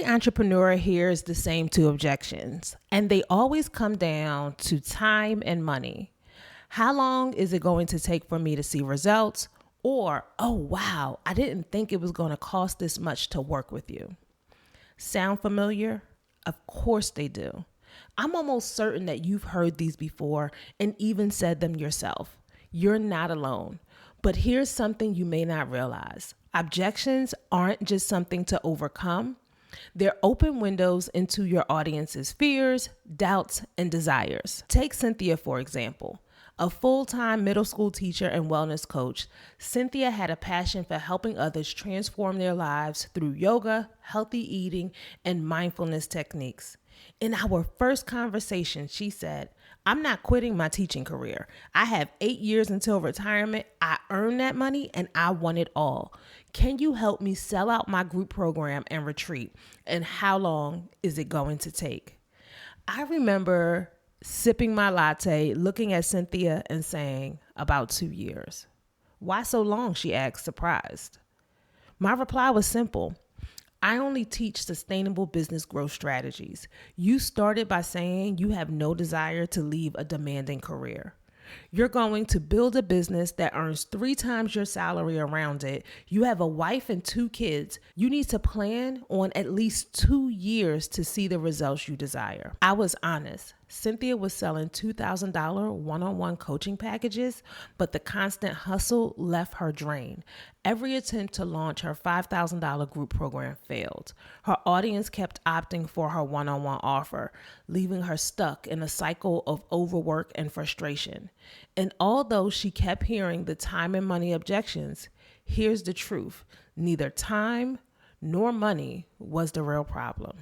Every entrepreneur hears the same two objections, and they always come down to time and money. How long is it going to take for me to see results? Or, oh wow, I didn't think it was going to cost this much to work with you. Sound familiar? Of course they do. I'm almost certain that you've heard these before and even said them yourself. You're not alone. But here's something you may not realize. Objections aren't just something to overcome. They're open windows into your audience's fears, doubts, and desires. Take Cynthia, for example. A full-time middle school teacher and wellness coach, Cynthia had a passion for helping others transform their lives through yoga, healthy eating, and mindfulness techniques. In our first conversation, she said, "I'm not quitting my teaching career. I have 8 years until retirement. I earned that money and I want it all. Can you help me sell out my group program and retreat? And how long is it going to take?" I remember sipping my latte, looking at Cynthia and saying, "About 2 years." "Why so long?" she asked, surprised. My reply was simple. I only teach sustainable business growth strategies. You started by saying you have no desire to leave a demanding career. You're going to build a business that earns 3 times your salary around it. You have a wife and 2 kids. You need to plan on at least 2 years to see the results you desire. I was honest. Cynthia was selling $2,000 one-on-one coaching packages, but the constant hustle left her drained. Every attempt to launch her $5,000 group program failed. Her audience kept opting for her one-on-one offer, leaving her stuck in a cycle of overwork and frustration. And although she kept hearing the time and money objections, here's the truth. Neither time nor money was the real problem.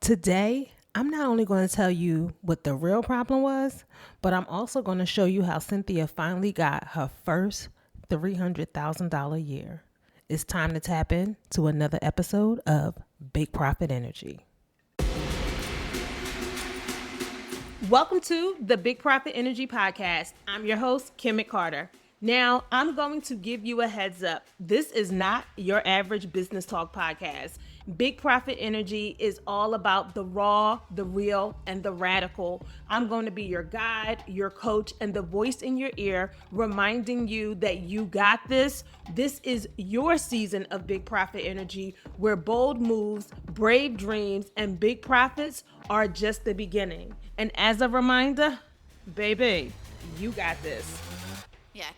Today, I'm not only going to tell you what the real problem was, but I'm also going to show you how Cynthia finally got her first $300,000 year. It's time to tap in to another episode of Big Profit Energy. Welcome to the Big Profit Energy Podcast. I'm your host, Kim McCarter. Now, I'm going to give you a heads up. This is not your average business talk podcast. Big Profit Energy is all about the raw, the real, and the radical. I'm going to be your guide, your coach, and the voice in your ear, reminding you that you got this. This is your season of Big Profit Energy, where bold moves, brave dreams, and big profits are just the beginning. And as a reminder, baby, you got this. Yeah.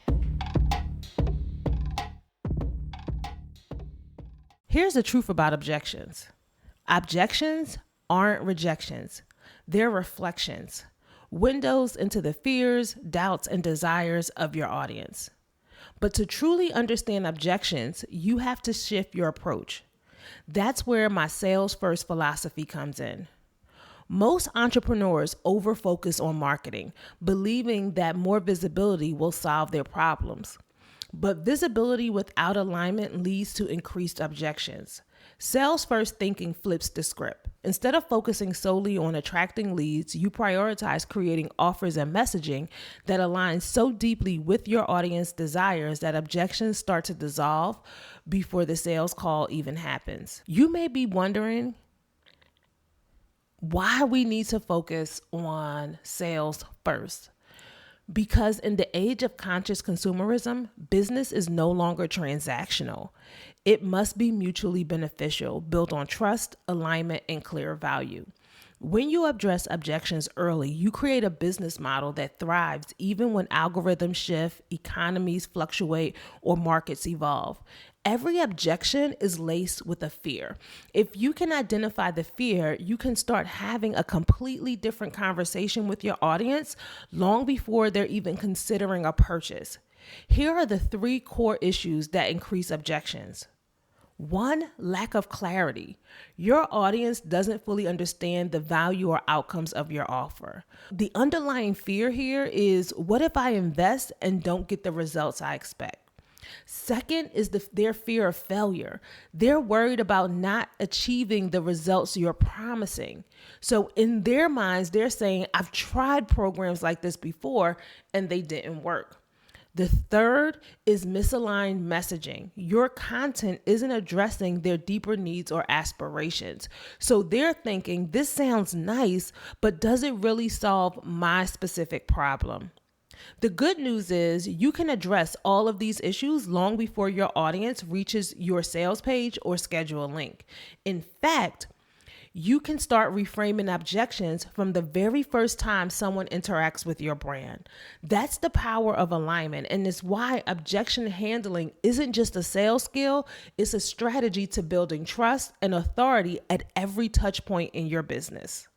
Here's the truth about objections. Objections aren't rejections. They're reflections, windows into the fears, doubts, and desires of your audience. But to truly understand objections, you have to shift your approach. That's where my sales first philosophy comes in. Most entrepreneurs over-focus on marketing, believing that more visibility will solve their problems. But visibility without alignment leads to increased objections. Sales first thinking flips the script. Instead of focusing solely on attracting leads, you prioritize creating offers and messaging that align so deeply with your audience desires that objections start to dissolve before the sales call even happens. You may be wondering why we need to focus on sales first. Because in the age of conscious consumerism, business is no longer transactional. It must be mutually beneficial, built on trust, alignment, and clear value. When you address objections early, you create a business model that thrives even when algorithms shift, economies fluctuate, or markets evolve. Every objection is laced with a fear. If you can identify the fear, you can start having a completely different conversation with your audience long before they're even considering a purchase. Here are the 3 core issues that increase objections. 1, lack of clarity. Your audience doesn't fully understand the value or outcomes of your offer. The underlying fear here is, what if I invest and don't get the results I expect? Second is their fear of failure. They're worried about not achieving the results you're promising. So in their minds, they're saying, I've tried programs like this before and they didn't work. The third is misaligned messaging. Your content isn't addressing their deeper needs or aspirations. So they're thinking, this sounds nice, but does it really solve my specific problem? The good news is you can address all of these issues long before your audience reaches your sales page or schedule a link. In fact, you can start reframing objections from the very first time someone interacts with your brand. That's the power of alignment, and it's why objection handling isn't just a sales skill, it's a strategy to building trust and authority at every touch point in your business.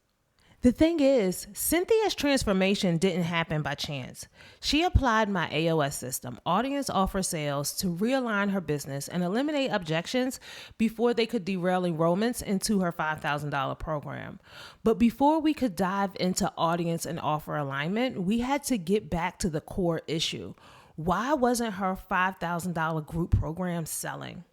The thing is, Cynthia's transformation didn't happen by chance. She applied my AOS system, audience offer sales, to realign her business and eliminate objections before they could derail enrollments into her $5,000 program. But before we could dive into audience and offer alignment, we had to get back to the core issue. Why wasn't her $5,000 group program selling?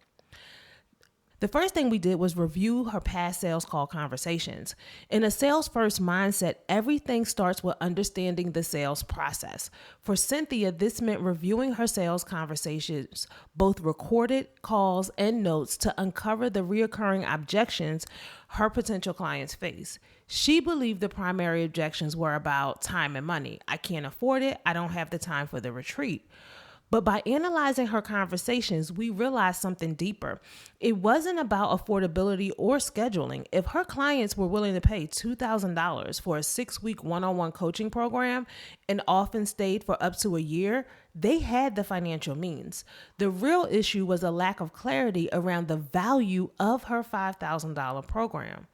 The first thing we did was review her past sales call conversations. In a sales first mindset, everything starts with understanding the sales process. For Cynthia, this meant reviewing her sales conversations, both recorded calls and notes, to uncover the reoccurring objections her potential clients face. She believed the primary objections were about time and money. I can't afford it. I don't have the time for the retreat. But by analyzing her conversations, we realized something deeper. It wasn't about affordability or scheduling. If her clients were willing to pay $2,000 for a 6-week one-on-one coaching program and often stayed for up to a year, they had the financial means. The real issue was a lack of clarity around the value of her $5,000 program.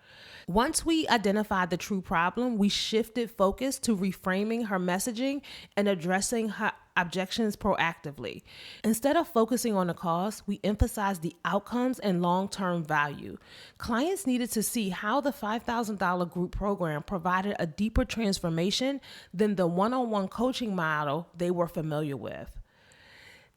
Once we identified the true problem, we shifted focus to reframing her messaging and addressing her objections proactively. Instead of focusing on the cost, we emphasized the outcomes and long-term value. Clients needed to see how the $5,000 group program provided a deeper transformation than the one-on-one coaching model they were familiar with.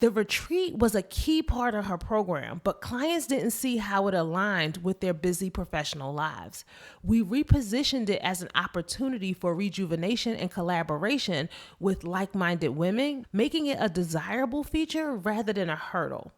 The retreat was a key part of her program, but clients didn't see how it aligned with their busy professional lives. We repositioned it as an opportunity for rejuvenation and collaboration with like-minded women, making it a desirable feature rather than a hurdle.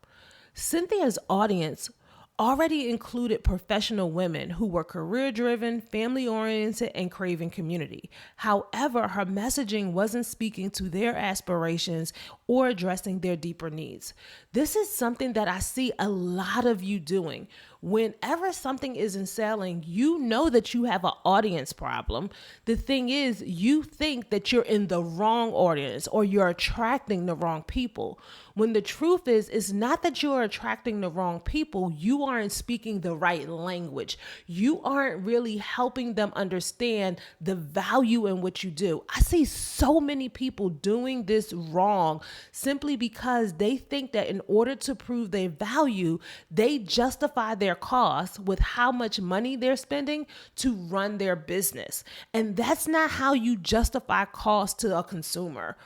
Cynthia's audience already included professional women who were career-driven, family-oriented, and craving community. However, her messaging wasn't speaking to their aspirations or addressing their deeper needs. This is something that I see a lot of you doing. Whenever something isn't selling, you know that you have an audience problem. The thing is, you think that you're in the wrong audience or you're attracting the wrong people. When the truth is, it's not that you're attracting the wrong people. You aren't speaking the right language. You aren't really helping them understand the value in what you do. I see so many people doing this wrong simply because they think that in order to prove their value, they justify their costs with how much money they're spending to run their business. And that's not how you justify cost to a consumer.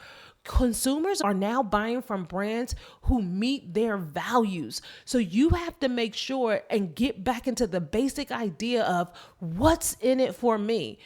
Consumers are now buying from brands who meet their values. So you have to make sure and get back into the basic idea of what's in it for me.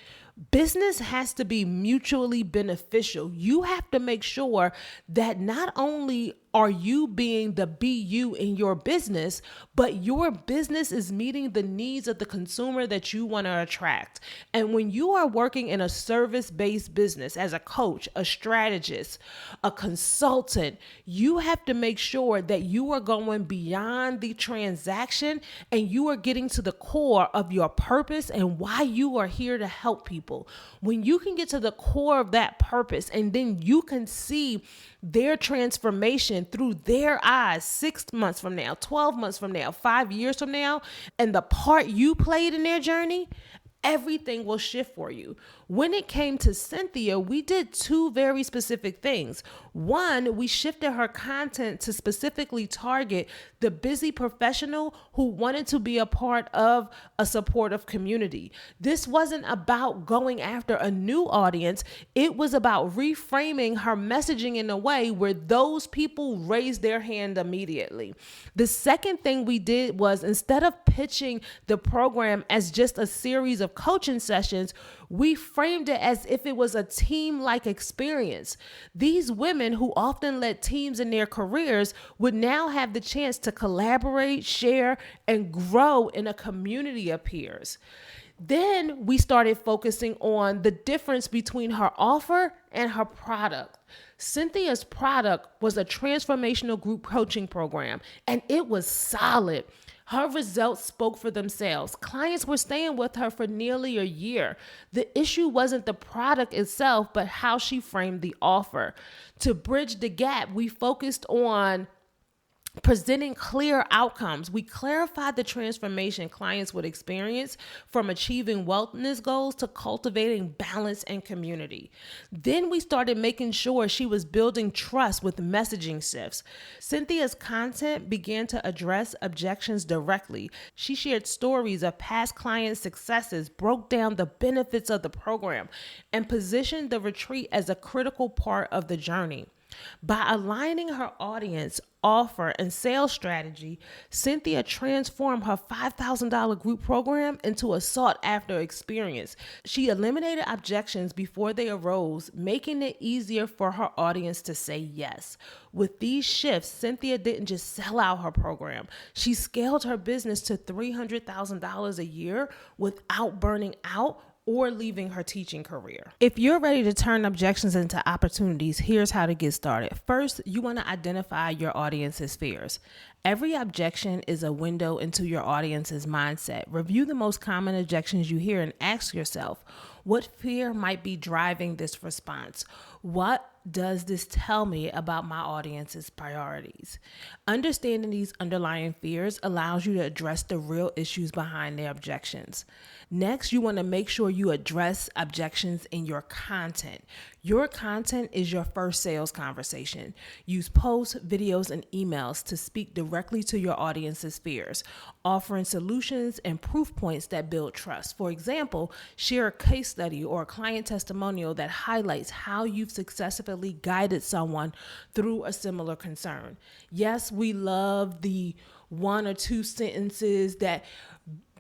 Business has to be mutually beneficial. You have to make sure that not only are you being the BU in your business, but your business is meeting the needs of the consumer that you want to attract. And when you are working in a service-based business as a coach, a strategist, a consultant, you have to make sure that you are going beyond the transaction and you are getting to the core of your purpose and why you are here to help people. When you can get to the core of that purpose and then you can see their transformation through their eyes 6 months from now, 12 months from now, 5 years from now, and the part you played in their journey, everything will shift for you. When it came to Cynthia, we did 2 very specific things. One, we shifted her content to specifically target the busy professional who wanted to be a part of a supportive community. This wasn't about going after a new audience. It was about reframing her messaging in a way where those people raised their hand immediately. The second thing we did was, instead of pitching the program as just a series of coaching sessions, we framed it as if it was a team-like experience. These women, who often led teams in their careers, would now have the chance to collaborate, share, and grow in a community of peers. Then we started focusing on the difference between her offer and her product. Cynthia's product was a transformational group coaching program, and it was solid. Her results spoke for themselves. Clients were staying with her for nearly a year. The issue wasn't the product itself, but how she framed the offer. To bridge the gap, we focused on presenting clear outcomes. We clarified the transformation clients would experience, from achieving wellness goals to cultivating balance and community. Then we started making sure she was building trust with messaging shifts. Cynthia's content began to address objections directly. She shared stories of past client successes, broke down the benefits of the program, and positioned the retreat as a critical part of the journey. By aligning her audience, offer, and sales strategy, Cynthia transformed her $5,000 group program into a sought-after experience. She eliminated objections before they arose, making it easier for her audience to say yes. With these shifts, Cynthia didn't just sell out her program. She scaled her business to $300,000 a year without burning out or leaving her teaching career. If you're ready to turn objections into opportunities, here's how to get started. First, you want to identify your audience's fears. Every objection is a window into your audience's mindset. Review the most common objections you hear and ask yourself, what fear might be driving this response? What does this tell me about my audience's priorities? Understanding these underlying fears allows you to address the real issues behind their objections. Next, you want to make sure you address objections in your content. Your content is your first sales conversation. Use posts, videos, and emails to speak directly to your audience's fears, offering solutions and proof points that build trust. For example, share a case study or a client testimonial that highlights how you've successfully guided someone through a similar concern. Yes, we love the one or two sentences that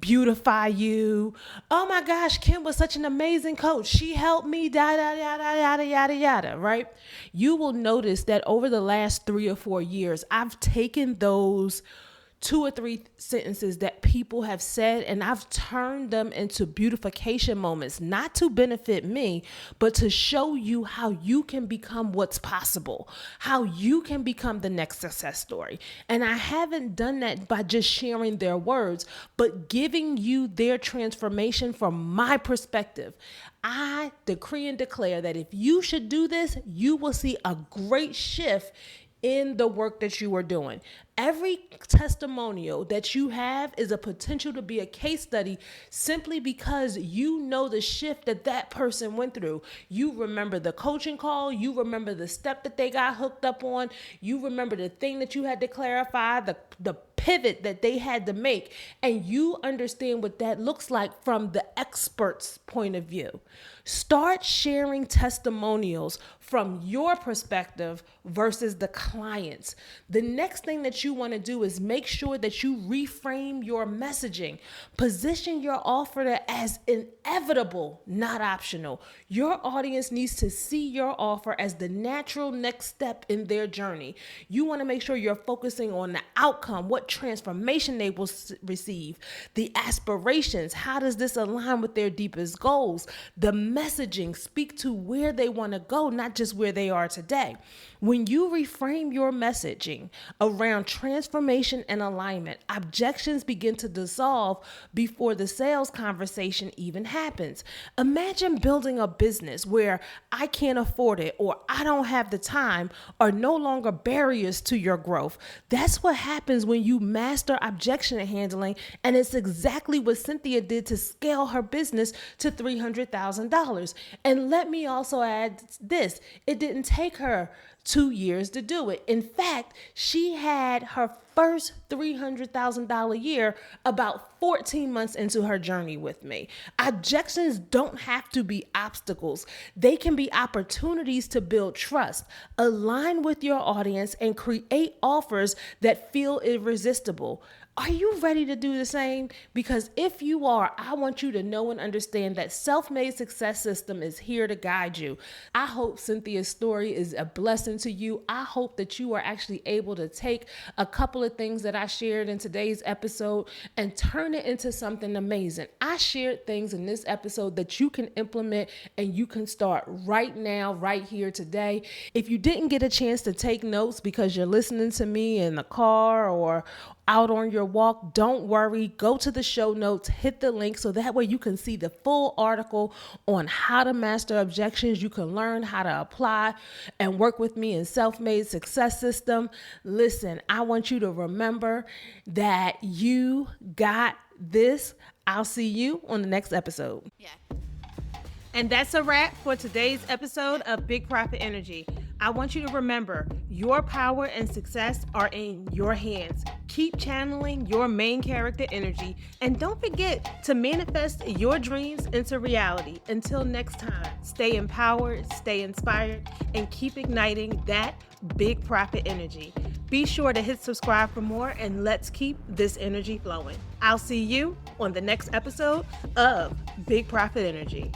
beautify you. Oh my gosh, Kim was such an amazing coach. She helped me, yada, yada, yada, yada, yada, right? You will notice that over the last 3 or 4 years, I've taken those 2 or 3 sentences that people have said, and I've turned them into beautification moments, not to benefit me, but to show you how you can become what's possible, how you can become the next success story. And I haven't done that by just sharing their words, but giving you their transformation from my perspective. I decree and declare that if you should do this, you will see a great shift in the work that you are doing. Every testimonial that you have is a potential to be a case study, simply because you know the shift that that person went through. You remember the coaching call. You remember the step that they got hooked up on. You remember the thing that you had to clarify, the pivot that they had to make, and you understand what that looks like from the expert's point of view. Start sharing testimonials from your perspective versus the client's. The next thing that you want to do is make sure that you reframe your messaging. Position your offer as inevitable, not optional. Your audience needs to see your offer as the natural next step in their journey. You want to make sure you're focusing on the outcome, what transformation they will receive, the aspirations, how does this align with their deepest goals, the messaging, speak to where they want to go, not just where they are today. When you reframe your messaging around transformation and alignment, objections begin to dissolve before the sales conversation even happens. Imagine building a business where I can't afford it or I don't have the time are no longer barriers to your growth. That's what happens when you master objection handling, and it's exactly what Cynthia did to scale her business to $300,000. And let me also add this. It didn't take her 2 years to do it. In fact, she had her first $300,000 year about 14 months into her journey with me. Objections don't have to be obstacles. They can be opportunities to build trust, align with your audience, and create offers that feel irresistible. Are you ready to do the same? Because if you are, I want you to know and understand that Self-Made Success System is here to guide you. I hope Cynthia's story is a blessing to you. I hope that you are actually able to take a couple of things that I shared in today's episode and turn it into something amazing. I shared things in this episode that you can implement and you can start right now, right here today. If you didn't get a chance to take notes because you're listening to me in the car or out on your walk, don't worry. Go to the show notes, hit the link so that way you can see the full article on how to master objections. You can learn how to apply and work with me in Self-Made Success System. Listen, I want you to remember that you got this. I'll see you on the next episode. Yeah. And that's a wrap for today's episode of Big Profit Energy. I want you to remember your power and success are in your hands. Keep channeling your main character energy and don't forget to manifest your dreams into reality. Until next time, stay empowered, stay inspired, and keep igniting that big profit energy. Be sure to hit subscribe for more and let's keep this energy flowing. I'll see you on the next episode of Big Profit Energy.